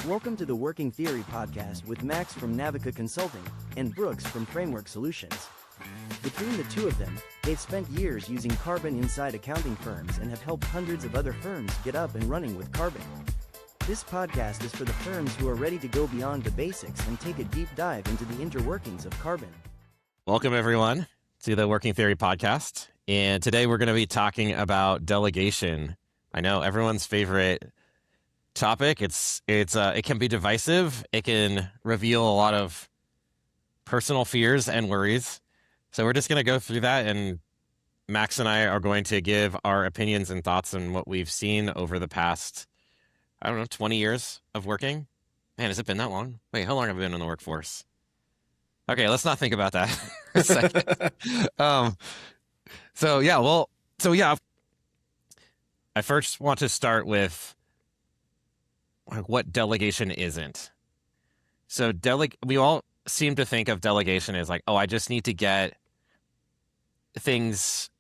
Welcome to the Working Theory podcast with Max from Navica Consulting and Brooks from Framework Solutions. Between the two of them, they've spent years using Karbon inside accounting firms and have helped hundreds of other firms get up and running with Karbon. This podcast is for the firms who are ready to go beyond the basics and take a deep dive into the inner workings of Karbon. Welcome, everyone, to the Working Theory podcast. And today we're going to be talking about delegation. I know everyone's favorite topic. It can be divisive. It can reveal a lot of personal fears and worries. So we're just going to go through that, and Max and I are going to give our opinions and thoughts on what we've seen over the past, 20 years of working. Man, has it been that long? Wait, how long have I been in the workforce? Okay, let's not think about that for a second. I first want to start with what delegation isn't. So we all seem to think of delegation as like, oh, I just need to get things.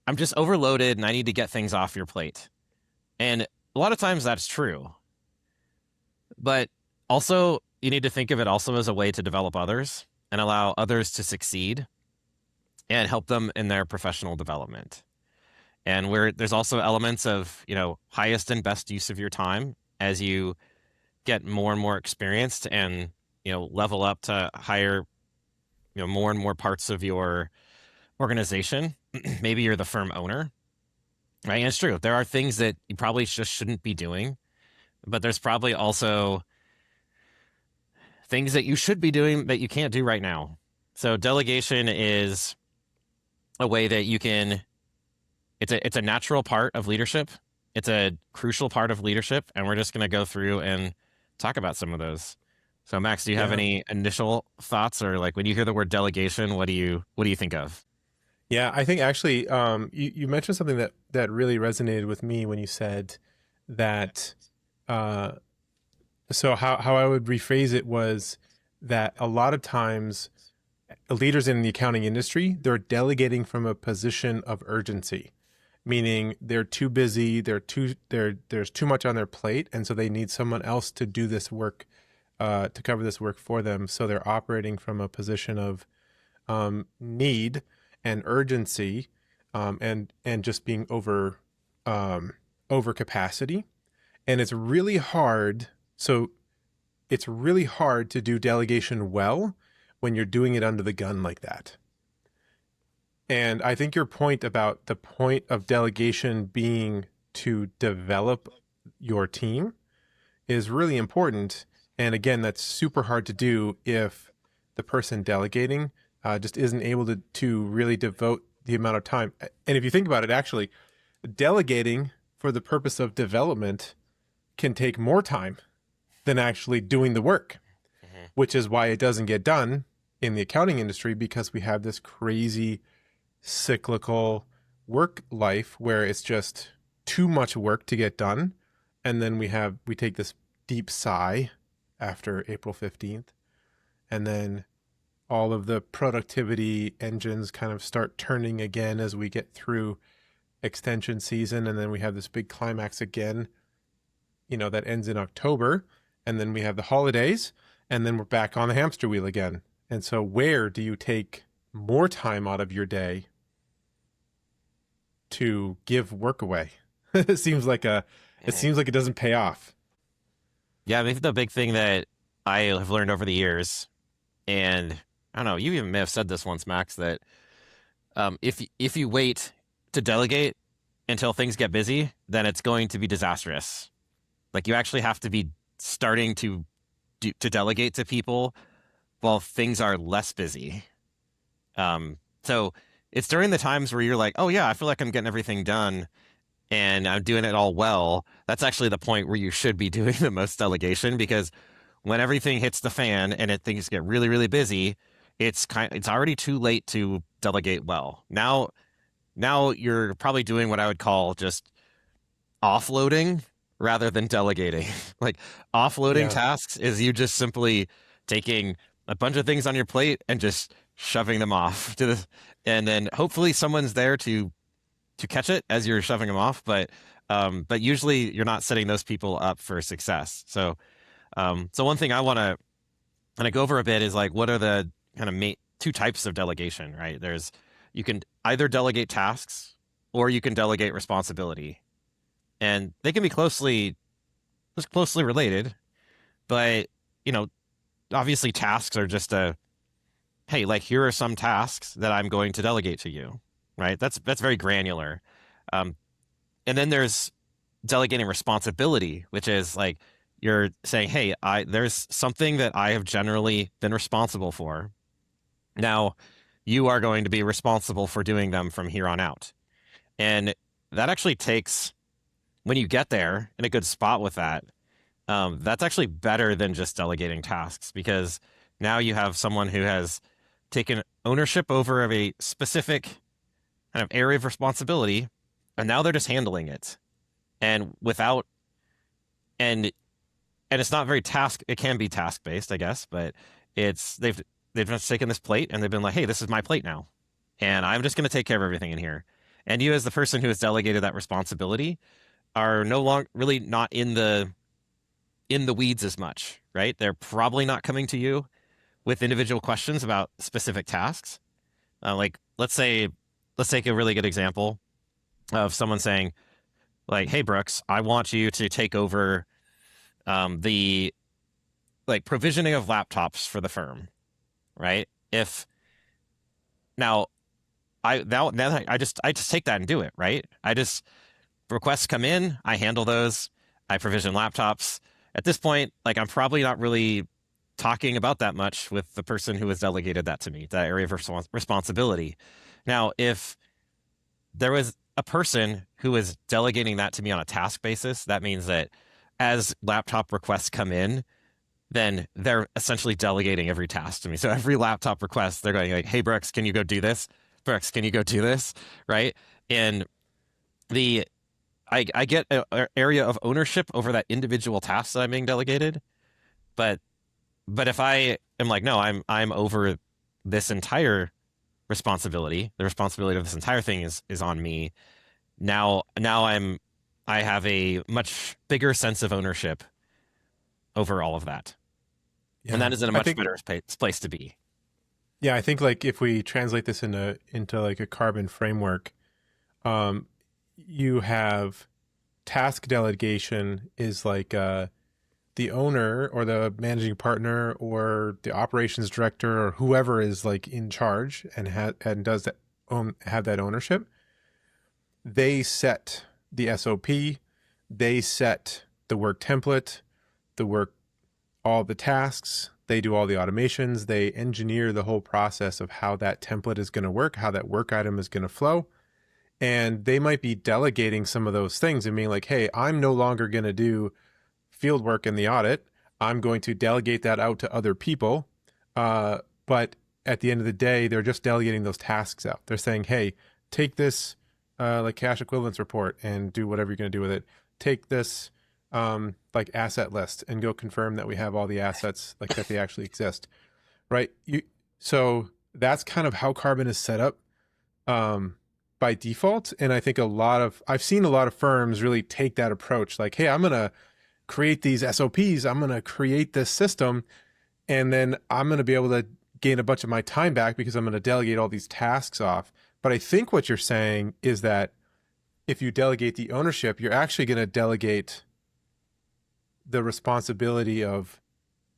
I'm just overloaded and I need to get things off your plate. And a lot of times that's true. But also, you need to think of it also as a way to develop others and allow others to succeed and help them in their professional development. And where there's also elements of, highest and best use of your time as you get more and more experienced and, level up to higher, more and more parts of your organization. Maybe you're the firm owner, right? And it's true. There are things that you probably just shouldn't be doing, but there's probably also things that you should be doing that you can't do right now. So delegation is a way that you can, it's a natural part of leadership. It's a crucial part of leadership, and we're just going to go through and talk about some of those. So Max, do you have any initial thoughts, or like when you hear the word delegation, what do you think of? Yeah, I think actually you mentioned something that really resonated with me when you said that. So how I would rephrase it was that a lot of times leaders in the accounting industry, they're delegating from a position of urgency, meaning they're too busy, there's too much on their plate, and so they need someone else to do this work, to cover this work for them. So they're operating from a position of need and urgency, and just being over capacity, and it's really hard. So it's really hard to do delegation well when you're doing it under the gun like that. And I think your point about the point of delegation being to develop your team is really important. And again, that's super hard to do if the person delegating just isn't able to really devote the amount of time. And if you think about it, actually, delegating for the purpose of development can take more time than actually doing the work, which is why it doesn't get done in the accounting industry, because we have this crazy cyclical work life where it's just too much work to get done. And then we take this deep sigh after April 15th. And then all of the productivity engines kind of start turning again as we get through extension season. And then we have this big climax again, that ends in October. And then we have the holidays, and then we're back on the hamster wheel again. And so where do you take more time out of your day to give work away? It seems like it doesn't pay off. Yeah, I think the big thing that I have learned over the years, and I don't know, you even may have said this once, Max, that if you wait to delegate until things get busy, then it's going to be disastrous. Like, you actually have to be starting to delegate to people while things are less busy. So it's during the times where you're like, oh yeah, I feel like I'm getting everything done and I'm doing it all well. That's actually the point where you should be doing the most delegation, because when everything hits the fan and things get really, really busy, it's already too late to delegate well. Now you're probably doing what I would call just offloading rather than delegating. Like, offloading tasks is you just simply taking a bunch of things on your plate and just shoving them off and then hopefully someone's there to catch it as you're shoving them off. But But usually you're not setting those people up for success. So one thing I want to kind of go over a bit is like, what are the kind of two types of delegation, right? You can either delegate tasks or you can delegate responsibility, and they can be closely related. But obviously tasks are just hey, like, here are some tasks that I'm going to delegate to you, right? That's very granular. And then there's delegating responsibility, which is like you're saying, hey, there's something that I have generally been responsible for. Now, you are going to be responsible for doing them from here on out. And that actually takes, when you get there in a good spot with that, that's actually better than just delegating tasks, because now you have someone who has taken ownership over a specific kind of area of responsibility, and now they're just handling it. And it's not very it can be task based, I guess, but they've just taken this plate and they've been like, hey, this is my plate now, and I'm just going to take care of everything in here. And you, as the person who has delegated that responsibility, are no longer really not in the weeds as much, right? They're probably not coming to you with individual questions about specific tasks. Like, let's take a really good example of someone saying, like, hey, Brooks, I want you to take over the provisioning of laptops for the firm, right? Now I just take that and do it, right? Requests come in, I handle those, I provision laptops. At this point, like, I'm probably not really talking about that much with the person who has delegated that to me, that area of responsibility. Now, if there was a person who is delegating that to me on a task basis, that means that as laptop requests come in, then they're essentially delegating every task to me. So every laptop request, they're going like, hey, Brooks, can you go do this? Brooks, can you go do this? Right? And I get an area of ownership over that individual task that I'm being delegated. But if I am like, no, I'm over this entire responsibility, the responsibility of this entire thing is on me. Now I have a much bigger sense of ownership over all of that. Yeah, and that is in a much better place to be. Yeah, I think, like, if we translate this into like a Karbon framework, you have task delegation is like the owner or the managing partner or the operations director or whoever is like in charge and does that have that ownership. They set the SOP, they set the work template, all the tasks, they do all the automations, they engineer the whole process of how that template is going to work, how that work item is going to flow. And they might be delegating some of those things and being like, hey, I'm no longer going to do field work in the audit. I'm going to delegate that out to other people. But at the end of the day, they're just delegating those tasks out. They're saying, hey, take this like cash equivalence report and do whatever you're going to do with it. Take this like asset list and go confirm that we have all the assets, like that they actually exist, right? So that's kind of how Karbon is set up by default. And I think I've seen a lot of firms really take that approach, like, hey, I'm going to create these SOPs, I'm going to create this system, and then I'm going to be able to gain a bunch of my time back because I'm going to delegate all these tasks off. But I think what you're saying is that if you delegate the ownership, you're actually going to delegate the responsibility of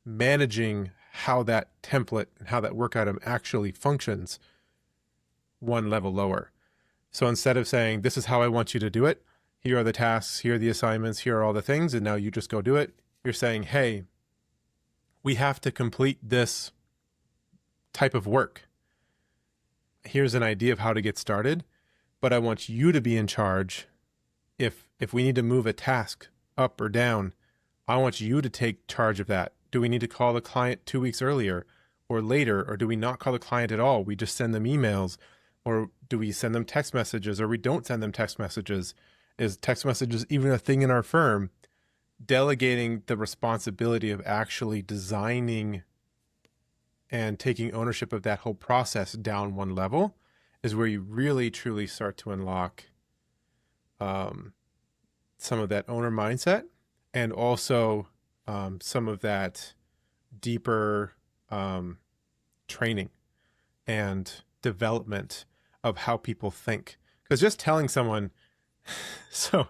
managing how that template and how that work item actually functions one level lower. So instead of saying, this is how I want you to do it, here are the tasks, here are the assignments, here are all the things, and now you just go do it, you're saying, hey, we have to complete this type of work. Here's an idea of how to get started, but I want you to be in charge. If we need to move a task up or down, I want you to take charge of that. Do we need to call the client 2 weeks earlier or later, or do we not call the client at all? We just send them emails, or do we send them text messages, or we don't send them text messages? Is text messages even a thing in our firm? Delegating the responsibility of actually designing and taking ownership of that whole process down one level is where you really truly start to unlock some of that owner mindset, and also some of that deeper training and development of how people think. Because just telling someone, so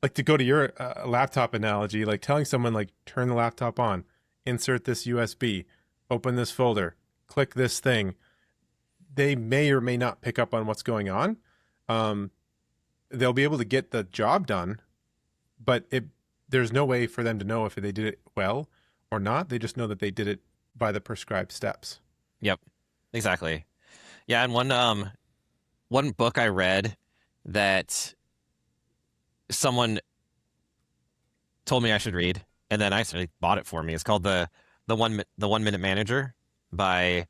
like to go to your laptop analogy, like telling someone like turn the laptop on, insert this USB, open this folder, click this thing, they may or may not pick up on what's going on. They'll be able to get the job done, but there's no way for them to know if they did it well or not. They just know that they did it by the prescribed steps. Yep, exactly. Yeah, and one book I read that someone told me I should read, and then I actually bought it for me. It's called the 1 Minute Manager by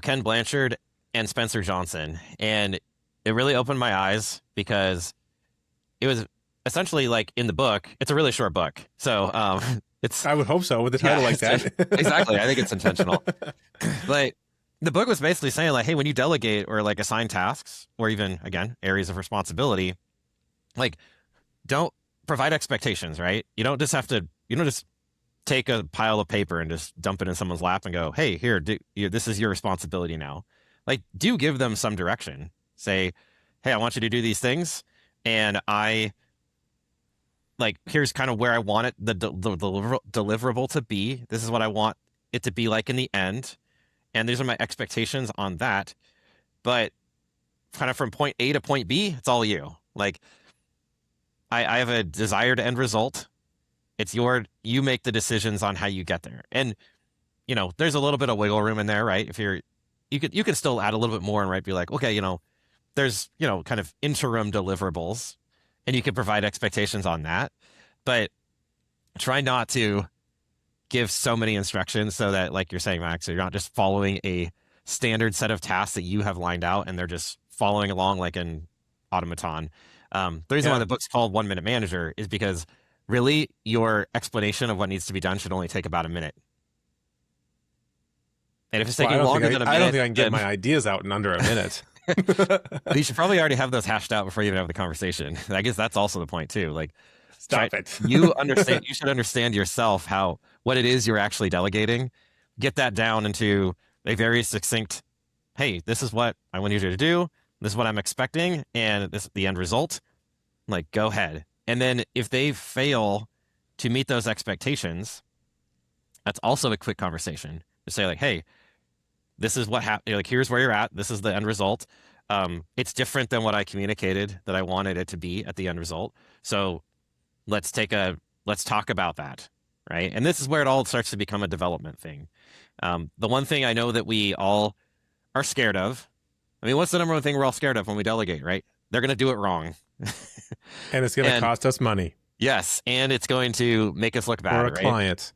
Ken Blanchard and Spencer Johnson, and it really opened my eyes because it was essentially like in the book. It's a really short book, so it's. I would hope so with a title like that. Exactly, I think it's intentional. But the book was basically saying like, hey, when you delegate or like assign tasks or even again areas of responsibility, like don't provide expectations, right? You don't just take a pile of paper and just dump it in someone's lap and go, hey, here, this is your responsibility now. Like, do give them some direction. Say, hey, I want you to do these things, and here's kind of where I want it, the deliverable to be. This is what I want it to be like in the end, and these are my expectations on that. But kind of from point A to point B, it's all you. Like, I have a desired end result. It's you make the decisions on how you get there. And, there's a little bit of wiggle room in there, right? If you can still add a little bit more and be like, okay, there's, kind of interim deliverables and you can provide expectations on that, but try not to give so many instructions so that, like you're saying, Max, you're not just following a standard set of tasks that you have lined out and they're just following along like an automaton. The reason why the book's called 1 Minute Manager is because really your explanation of what needs to be done should only take about a minute. And if it's taking longer than a minute, I don't think I can get my ideas out in under a minute. You should probably already have those hashed out before you even have the conversation. I guess that's also the point too. Like, stop it. You should understand yourself what it is you're actually delegating. Get that down into a very succinct, hey, this is what I want you to do. This is what I'm expecting. And this is the end result. Like, go ahead. And then if they fail to meet those expectations, that's also a quick conversation to say like, hey, this is what happened. Like, here's where you're at. This is the end result. It's different than what I communicated that I wanted it to be at the end result. So let's talk about that. Right. And this is where it all starts to become a development thing. The one thing I know that we all are scared of. I mean, what's the number one thing we're all scared of when we delegate, right? They're going to do it wrong. And it's going to cost us money. Yes. And it's going to make us look bad. Or a client.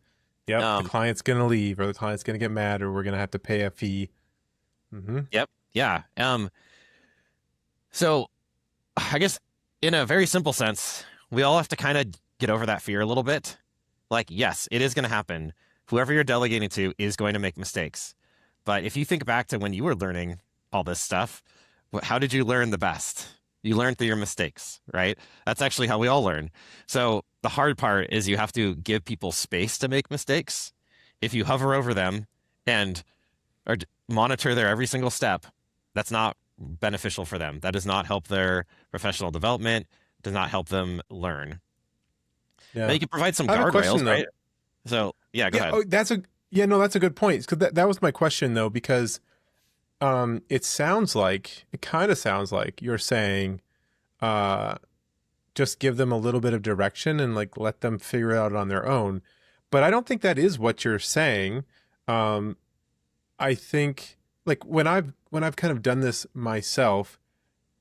Yep. The client's going to leave, or the client's going to get mad, or we're going to have to pay a fee. Mm-hmm. Yep. Yeah. So I guess in a very simple sense, we all have to kind of get over that fear a little bit. Like, yes, it is going to happen. Whoever you're delegating to is going to make mistakes. But if you think back to when you were learning all this stuff, how did you learn the best? You learn through your mistakes, right? That's actually how we all learn. So the hard part is you have to give people space to make mistakes. If you hover over them and or monitor their every single step, that's not beneficial for them. That does not help their professional development, does not help them learn. Yeah. Now you can provide some guardrails, right? So yeah, go ahead. Oh, that's a good point. Because that was my question though, because it kind of sounds like you're saying, just give them a little bit of direction and like let them figure it out on their own. But I don't think that is what you're saying. I think like when I've kind of done this myself,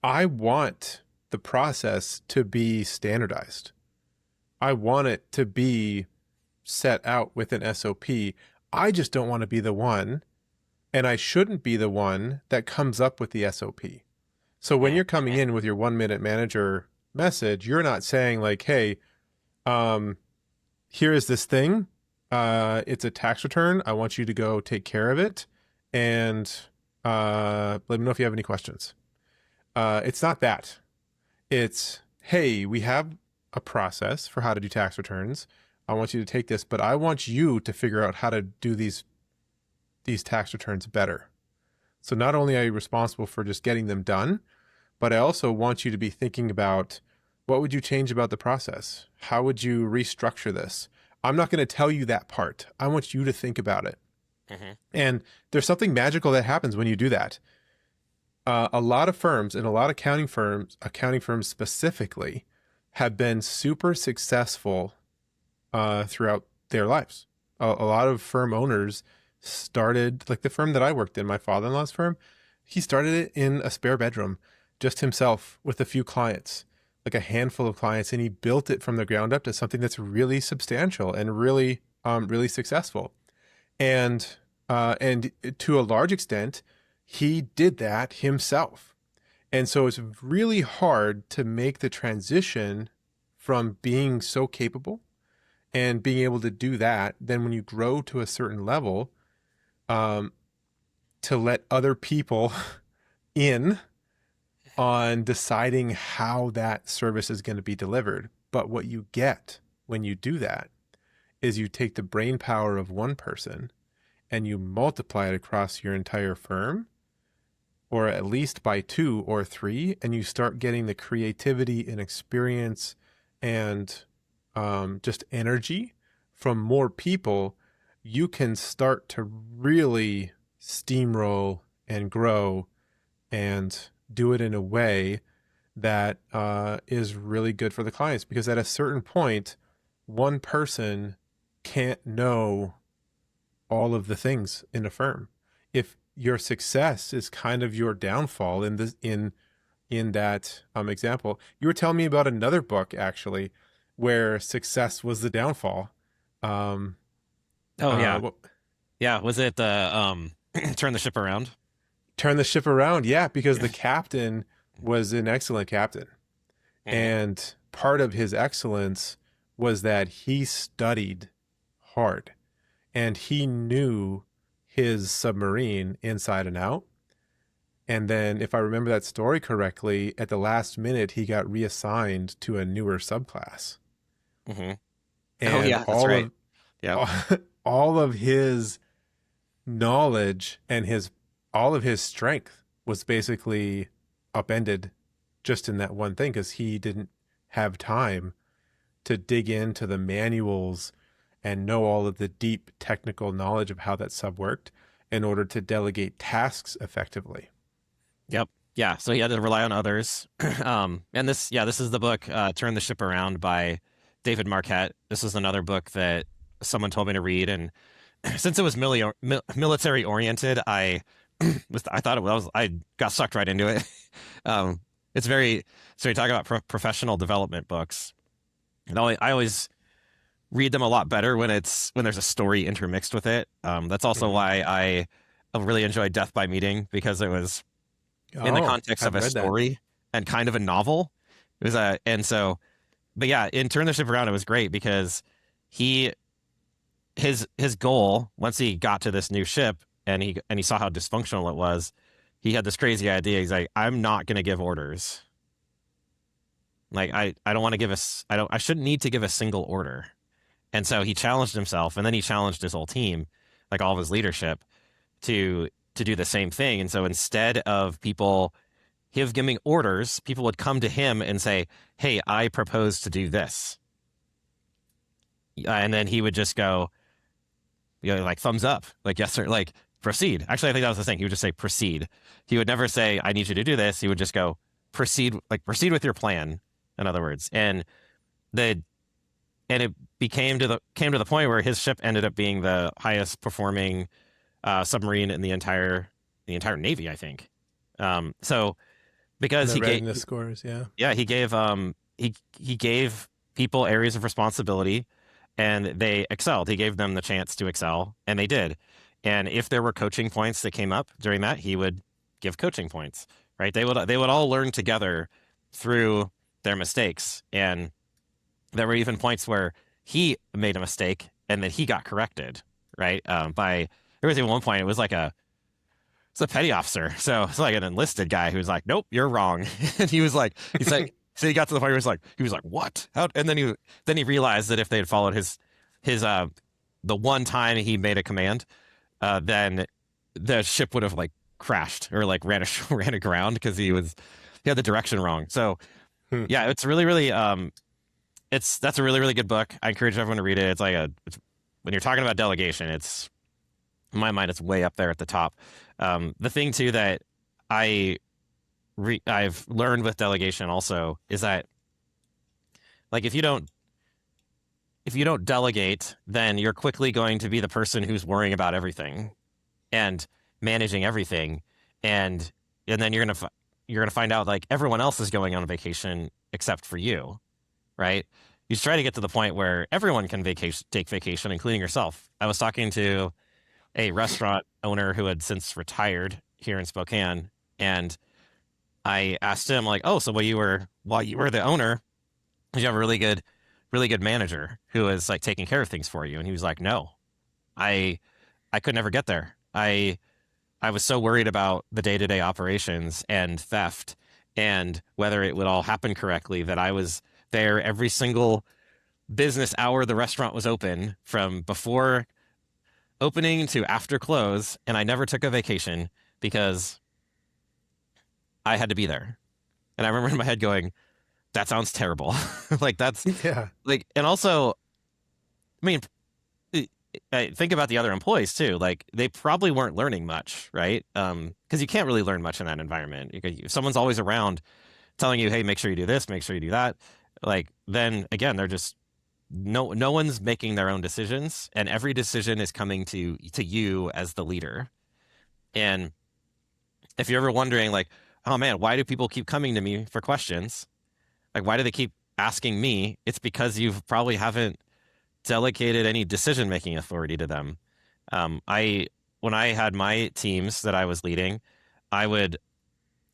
I want the process to be standardized. I want it to be set out with an SOP. I just don't want to be the one, and I shouldn't be the one that comes up with the SOP. So when you're coming in with your 1 Minute Manager message, you're not saying like, hey, here is this thing. It's a tax return. I want you to go take care of it. And let me know if you have any questions. It's not that. It's, hey, we have a process for how to do tax returns. I want you to take this, but I want you to figure out how to do these tax returns better. So not only are you responsible for just getting them done, but I also want you to be thinking about what would you change about the process? How would you restructure this? I'm not going to tell you that part. I want you to think about it. Mm-hmm. And there's something magical that happens when you do that. A lot of firms, and a lot of accounting firms specifically, have been super successful throughout their lives. A lot of firm owners started, like the firm that I worked in, my father-in-law's firm, he started it in a spare bedroom, just himself with a few clients, like a handful of clients, and he built it from the ground up to something that's really substantial and really, really successful. And to a large extent, he did that himself. And so it's really hard to make the transition from being so capable and being able to do that. Then when you grow to a certain level, to let other people in on deciding how that service is going to be delivered. But what you get when you do that is you take the brain power of one person and you multiply it across your entire firm, or at least by 2 or 3, and you start getting the creativity and experience and just energy from more people. You can start to really steamroll and grow and do it in a way that is really good for the clients, because at a certain point, one person can't know all of the things in a firm. If your success is kind of your downfall in this, in that example, you were telling me about another book actually where success was the downfall. Oh yeah. What, Yeah, was it Turn the Ship Around? Turn the Ship Around, yeah, because the captain was an excellent captain. Mm-hmm. And part of his excellence was that he studied hard and he knew his submarine inside and out. And then, if I remember that story correctly, at the last minute, he got reassigned to a newer subclass. Mm-hmm. And oh yeah, that's right. Yeah, all of his knowledge and all of his strength was basically upended just in that one thing, because he didn't have time to dig into the manuals and know all of the deep technical knowledge of how that sub worked in order to delegate tasks effectively. Yep. Yeah. So he had to rely on others. And this is the book, Turn the Ship Around by David Marquette. This is another book that someone told me to read. And since it was military oriented, I got sucked right into it. So you talk about professional development books. And I always read them a lot better when there's a story intermixed with it. That's also why I really enjoyed Death by Meeting, because it was in the context of a story and kind of a novel. It was but yeah, in Turn the Ship Around, it was great because his goal, once he got to this new ship and he saw how dysfunctional it was, he had this crazy idea. He's like, I'm not going to give orders. Like, I don't want to give I shouldn't need to give a single order. And so he challenged himself, and then he challenged his whole team, like all of his leadership, to do the same thing. And so instead of people giving orders, people would come to him and say, hey, I propose to do this. And then he would just go, like, thumbs up, like, yes, sir, like, proceed. Actually, I think that was the thing. He would just say, proceed. He would never say, I need you to do this. He would just go, proceed with your plan, in other words. And it came to the point where his ship ended up being the highest performing submarine in the entire Navy, I think. So because he gave the scores, he gave he gave people areas of responsibility, and they excelled. He gave them the chance to excel, and they did. And if there were coaching points that came up during that, he would give coaching points. Right? They would all learn together through their mistakes, and there were even points where he made a mistake and then he got corrected. Right? There was even one point, it's a petty officer. So it's like an enlisted guy who's like, nope, you're wrong. And he said, So he got to the point where he was like, what? How? And then he realized that if they had followed his the one time he made a command, then the ship would have like crashed or like ran aground because he had the direction wrong. So yeah, it's really, really that's a really, really good book. I encourage everyone to read it. It's like when you're talking about delegation, it's in my mind, it's way up there at the top. The thing too that I've learned with delegation also is that like if you don't delegate, then you're quickly going to be the person who's worrying about everything and managing everything, and then you're gonna find out like everyone else is going on vacation except for you, right? You try to get to the point where everyone can take vacation, including yourself. I was talking to a restaurant owner who had since retired here in Spokane, and I asked him like, "Oh, so while you were the owner, did you have a really good manager who was like taking care of things for you?" And he was like, "No, I could never get there. I was so worried about the day-to-day operations and theft and whether it would all happen correctly that I was there every single business hour the restaurant was open, from before opening to after close, and I never took a vacation because I had to be there." And I remember in my head going, that sounds terrible. Like that's like, and also, I mean, I think about the other employees too. Like they probably weren't learning much, right? Because you can't really learn much in that environment. If someone's always around telling you, "Hey, make sure you do this, make sure you do that," like then again, they're just no one's making their own decisions, and every decision is coming to you as the leader. And if you're ever wondering, like, oh man, why do people keep coming to me for questions? Like, why do they keep asking me? It's because you probably haven't delegated any decision-making authority to them. When I had my teams that I was leading, I would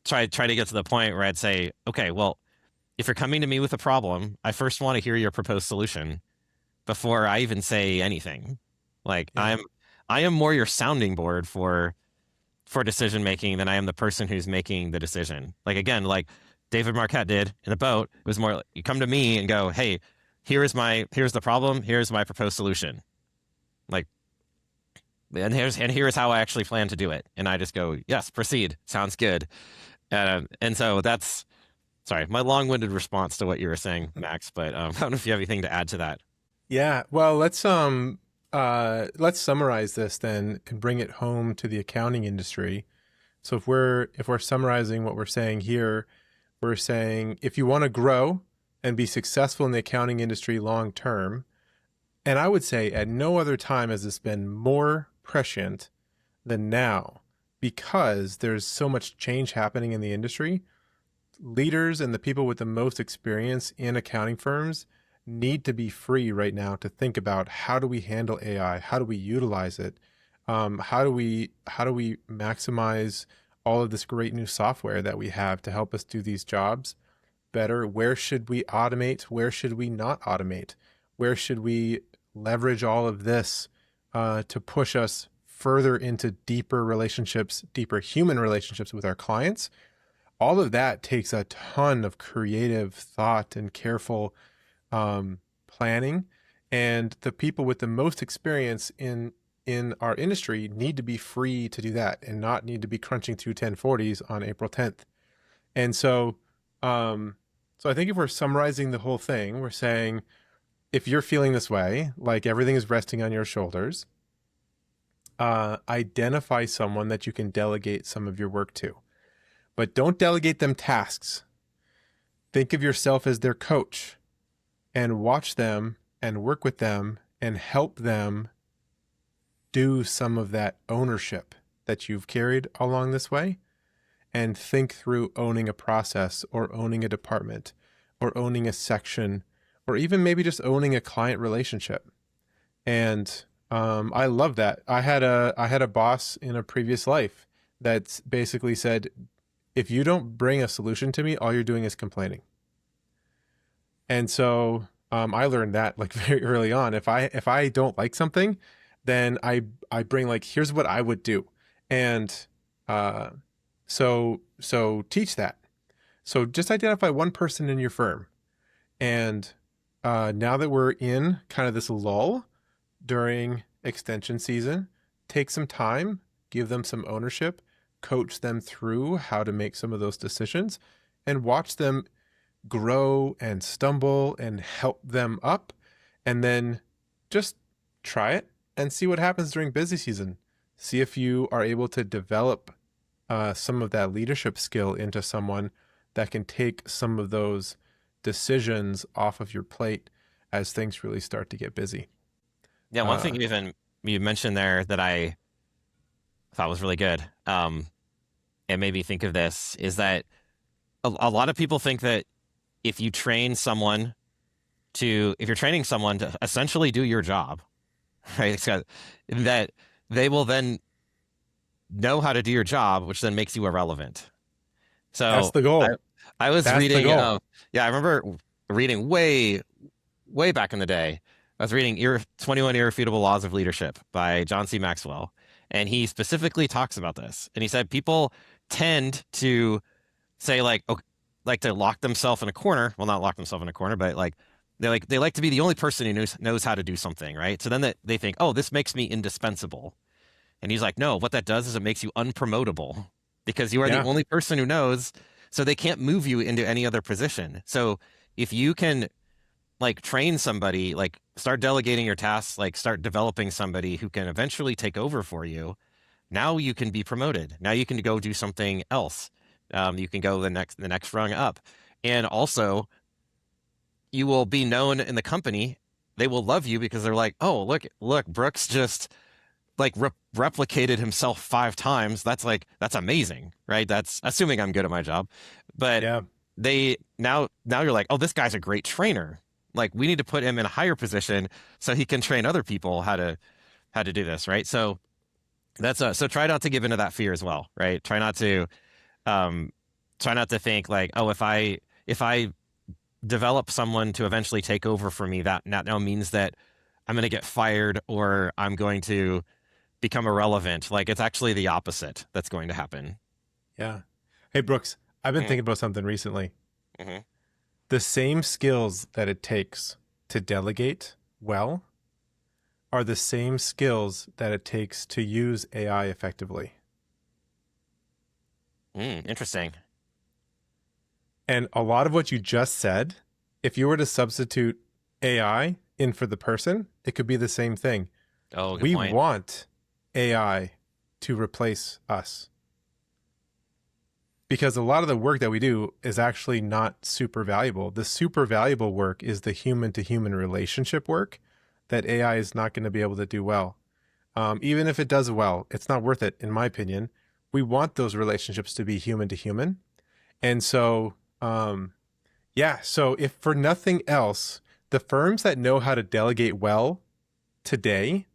try to get to the point where I'd say, okay, well, if you're coming to me with a problem, I first want to hear your proposed solution before I even say anything. Like I am more your sounding board for decision-making than I am the person who's making the decision. Like again, like David Marquette did in the boat, it was more like you come to me and go, "Hey, here's the problem, here's my proposed solution." Like, and here's how I actually plan to do it. And I just go, "Yes, proceed. Sounds good." And so that's, sorry, my long-winded response to what you were saying, Max, but I don't know if you have anything to add to that. Yeah. Well, let's summarize this then and bring it home to the accounting industry. So if we're summarizing what we're saying here, we're saying if you want to grow and be successful in the accounting industry long term, and I would say at no other time has this been more prescient than now, because there's so much change happening in the industry. Leaders and the people with the most experience in accounting firms need to be free right now to think about, how do we handle AI? How do we utilize it? How do we maximize all of this great new software that we have to help us do these jobs better? Where should we automate? Where should we not automate? Where should we leverage all of this to push us further into deeper relationships, deeper human relationships with our clients? All of that takes a ton of creative thought and careful planning, and the people with the most experience in our industry need to be free to do that and not need to be crunching through 1040s on April 10th. And so I think if we're summarizing the whole thing, we're saying, if you're feeling this way, like everything is resting on your shoulders, identify someone that you can delegate some of your work to, but don't delegate them tasks. Think of yourself as their coach and watch them and work with them and help them do some of that ownership that you've carried along this way, and think through owning a process or owning a department or owning a section, or even maybe just owning a client relationship. And I love that. I had a boss in a previous life that basically said, if you don't bring a solution to me, all you're doing is complaining. And so I learned that like very early on. If I don't like something, then I bring like, here's what I would do. And so teach that. So just identify one person in your firm. And now that we're in kind of this lull during extension season, take some time, give them some ownership, coach them through how to make some of those decisions, and watch them grow and stumble and help them up. And then just try it and see what happens during busy season. See if you are able to develop some of that leadership skill into someone that can take some of those decisions off of your plate as things really start to get busy. Yeah, one thing you mentioned there that I thought was really good, and made me think of this, is that a lot of people think that if you're training someone to essentially do your job, right? That they will then know how to do your job, which then makes you irrelevant. So that's the goal. I was reading. I remember reading way back in the day. I was reading 21 Irrefutable Laws of Leadership by John C. Maxwell, and he specifically talks about this. And he said people tend to say like to lock themselves in a corner. Well, not lock themselves in a corner, but they like to be the only person who knows how to do something, right? So then they think, oh, this makes me indispensable. And he's like, no, what that does is it makes you unpromotable because you are the only person who knows. So they can't move you into any other position. So if you can train somebody, start delegating your tasks, start developing somebody who can eventually take over for you, now you can be promoted. Now you can go do something else. You can go the next rung up. And also you will be known in the company. They will love you because they're like, oh, look, Brooks just replicated himself 5 times. That's amazing, right? That's assuming I'm good at my job. But they now you're like, oh, this guy's a great trainer. We need to put him in a higher position so he can train other people how to do this, right? So that's so try not to give into that fear as well, right? Try not to think oh, if I develop someone to eventually take over for me, that now means that I'm going to get fired or I'm going to become irrelevant. It's actually the opposite that's going to happen. Yeah. Hey, Brooks, I've been thinking about something recently. Mm-hmm. The same skills that it takes to delegate well are the same skills that it takes to use AI effectively. Interesting. And a lot of what you just said, if you were to substitute AI in for the person, it could be the same thing. Oh, good we point. want AI to replace us. Because a lot of the work that we do is actually not super valuable. The super valuable work is the human-to-human relationship work that AI is not going to be able to do well. Even if it does well, it's not worth it, in my opinion. We want those relationships to be human-to-human. And so, so if for nothing else, the firms that know how to delegate well today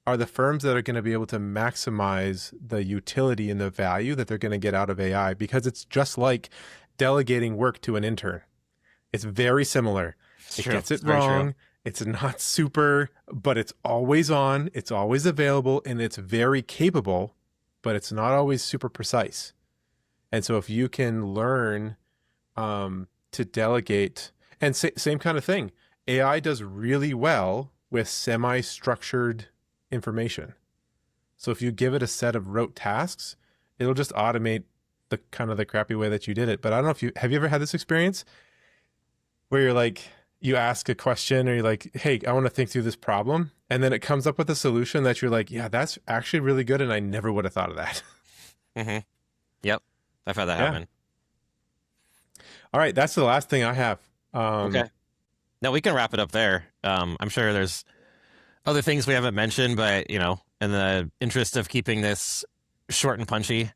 are the firms that are going to be able to maximize the utility and the value that they're going to get out of AI, because it's just like delegating work to an intern. It's very similar. It gets it wrong. It's not super, but it's always on. It's always available, and it's very capable, but it's not always super precise. And so if you can learn to delegate, and same kind of thing, AI does really well with semi-structured information. So if you give it a set of rote tasks, it'll just automate the kind of the crappy way that you did it. But I don't know if have you ever had this experience where you're you ask a question or you're like, hey, I want to think through this problem. And then it comes up with a solution that you're like, yeah, that's actually really good. And I never would have thought of that. Mm-hmm. Yep. I've had that happen. All right. That's the last thing I have. Okay. Now we can wrap it up there. I'm sure there's other things we haven't mentioned, but in the interest of keeping this short and punchy,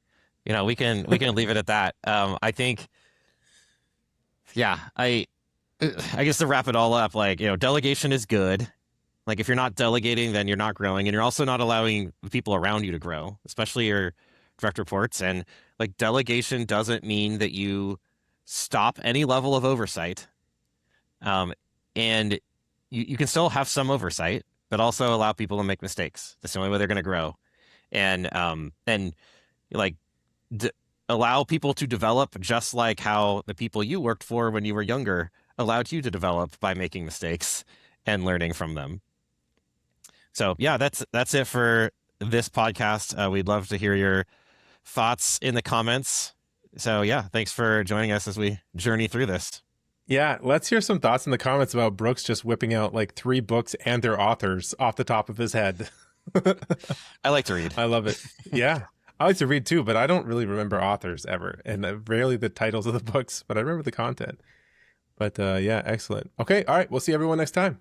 we can leave it at that. I think, I guess to wrap it all up, delegation is good. If you're not delegating, then you're not growing, and you're also not allowing the people around you to grow, especially your direct reports. And delegation doesn't mean that you stop any level of oversight. And you can still have some oversight, but also allow people to make mistakes. That's the only way they're going to grow. And allow people to develop just like how the people you worked for when you were younger allowed you to develop by making mistakes and learning from them. So yeah, that's it for this podcast. We'd love to hear your thoughts in the comments. So yeah, thanks for joining us as we journey through this. Yeah, let's hear some thoughts in the comments about Brooks just whipping out like 3 books and their authors off the top of his head. I like to read. I love it. Yeah, I like to read too, but I don't really remember authors ever, and rarely the titles of the books, but I remember the content. But yeah, excellent. Okay, all right, we'll see everyone next time.